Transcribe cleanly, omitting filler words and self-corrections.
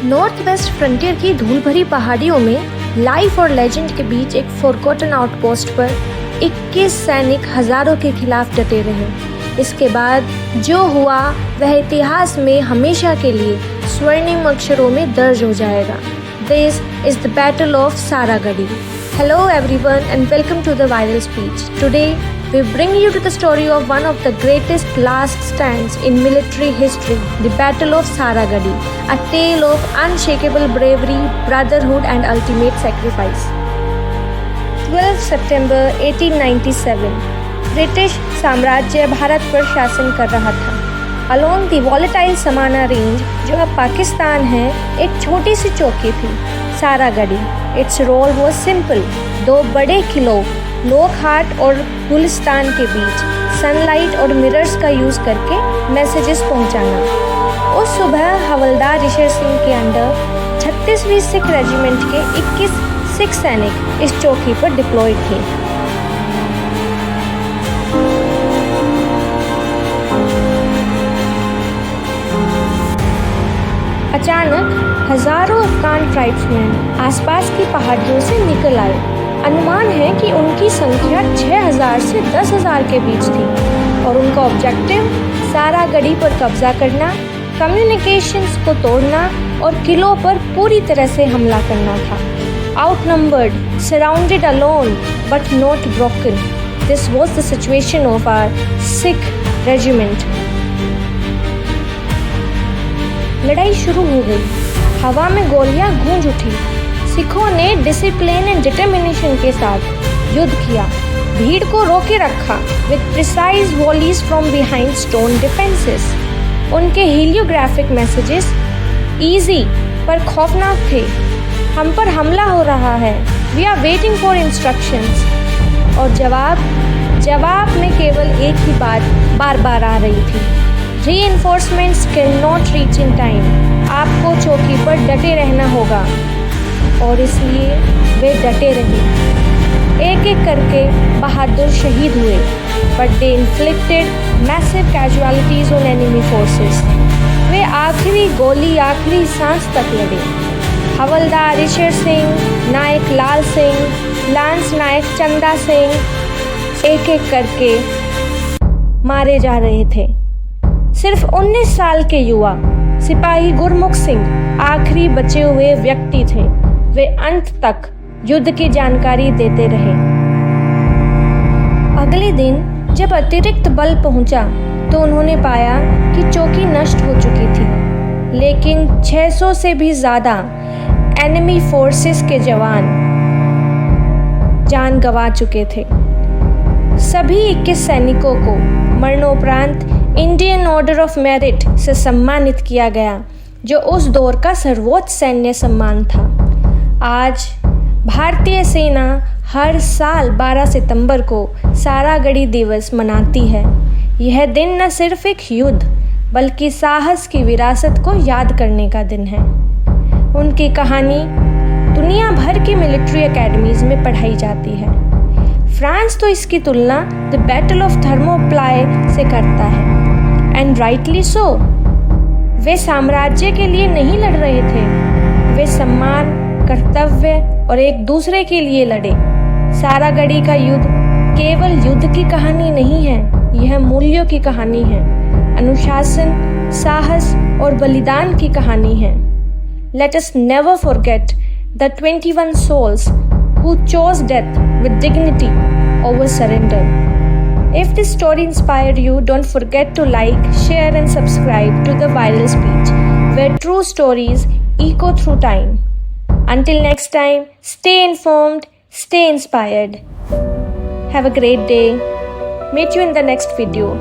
North west frontier की धूल भरी पहाड़ियों में लाइफ और लेजेंड के बीच एक फॉरगॉटन आउटपोस्ट पर 21 सैनिक हजारों के खिलाफ डटे रहे। इसके बाद जो हुआ वह इतिहास में हमेशा के लिए स्वर्णिम अक्षरों में दर्ज हो जाएगा। This is the Battle of Saragadi. Hello everyone and welcome to the Viral Speech. Today we bring you to the story of one of the greatest last stands in military history, the Battle of Saragadi, a tale of unshakable bravery, brotherhood and ultimate sacrifice. 12 September 1897, British साम्राज्य भारत पर शासन कर रहा था। Along the volatile Samana range, जो अब पाकिस्तान है, एक छोटी सी चौकी थी, Saragarhi. Its role was simple, दो बड़े किलों लोकहाट और गुलिस्तान के बीच सनलाइट और मिरर्स का यूज़ करके मैसेजेस पहुंचाना। उस सुबह हवलदार ऋषि सिंह के अंडर 36वीं सिख रेजिमेंट के 21 सिख सैनिक इस चौकी पर डिप्लॉयड थे। अचानक हजारों अफगान ट्राइब्समैन आसपास की पहाड़ियों से निकल आए। अनुमान है कि उनकी संख्या 6000 से 10,000 के बीच थी और उनका ऑब्जेक्टिव सारागढ़ी पर कब्जा करना, कम्युनिकेशंस को तोड़ना और किलों पर पूरी तरह से हमला करना था। Outnumbered, surrounded alone but not broken, this was the situation of our Sikh regiment. लड़ाई शुरू हो गई। हवा में गोलियां गूंज उठी। सिखों ने डिसिप्लिन एंड डिटर्मिनेशन के साथ युद्ध किया, भीड़ को रोके रखा with precise volleys from behind stone defences. उनके हीलियोग्राफिक मैसेजेस इजी पर खौफनाक थे। हम पर हमला हो रहा है, we are waiting for instructions. और जवाब में केवल एक ही बात बार बार आ रही थी, Reinforcements cannot reach in time. आपको चौकी पर डटे रहना होगा। और इसलिए वे डटे रहे। एक एक करके बहादुर शहीद हुए, but they inflicted massive casualties on enemy forces. वे आखिरी गोली आखिरी सांस तक लड़े। हवलदार ऋषि सिंह, नायक लाल सिंह, लांस नायक चंदा सिंह एक एक करके मारे जा रहे थे। सिर्फ 19 साल के युवा सिपाही गुरमुख सिंह आखिरी बचे हुए व्यक्ति थे। वे अंत तक युद्ध की जानकारी देते रहे। अगले दिन जब अतिरिक्त बल पहुंचा तो उन्होंने पाया कि चौकी नष्ट हो चुकी थी, लेकिन 600 से भी ज्यादा एनिमी फोर्सेस के जवान जान गंवा चुके थे। सभी 21 सैनिकों को मरणोपरांत इंडियन ऑर्डर ऑफ मेरिट से सम्मानित किया गया, जो उस दौर का सर्वोच्च सैन्य सम्मान था। आज भारतीय सेना हर साल 12 सितंबर को सारागढ़ी दिवस मनाती है। यह दिन न सिर्फ एक युद्ध बल्कि साहस की विरासत को याद करने का दिन है। उनकी कहानी दुनिया भर की मिलिट्री एकेडमीज में पढ़ाई जाती है। फ्रांस तो इसकी तुलना द बैटल ऑफ थर्मोप्लाय से करता है, एंड राइटली सो। वे साम्राज्य के लिए नहीं लड़ रहे थे, वे सम्मान, कर्तव्य और एक दूसरे के लिए लड़े। सारागढ़ी का युद्ध केवल युद्ध की कहानी नहीं है, यह मूल्यों की कहानी है, अनुशासन, साहस और बलिदान की कहानी है। Let us never forget the 21 souls who chose death with dignity over surrender. If this story inspired you, don't forget to like, share and subscribe to the Viral Speech, where true stories echo through time. Until next time, stay informed, stay inspired. Have a great day. Meet you in the next video.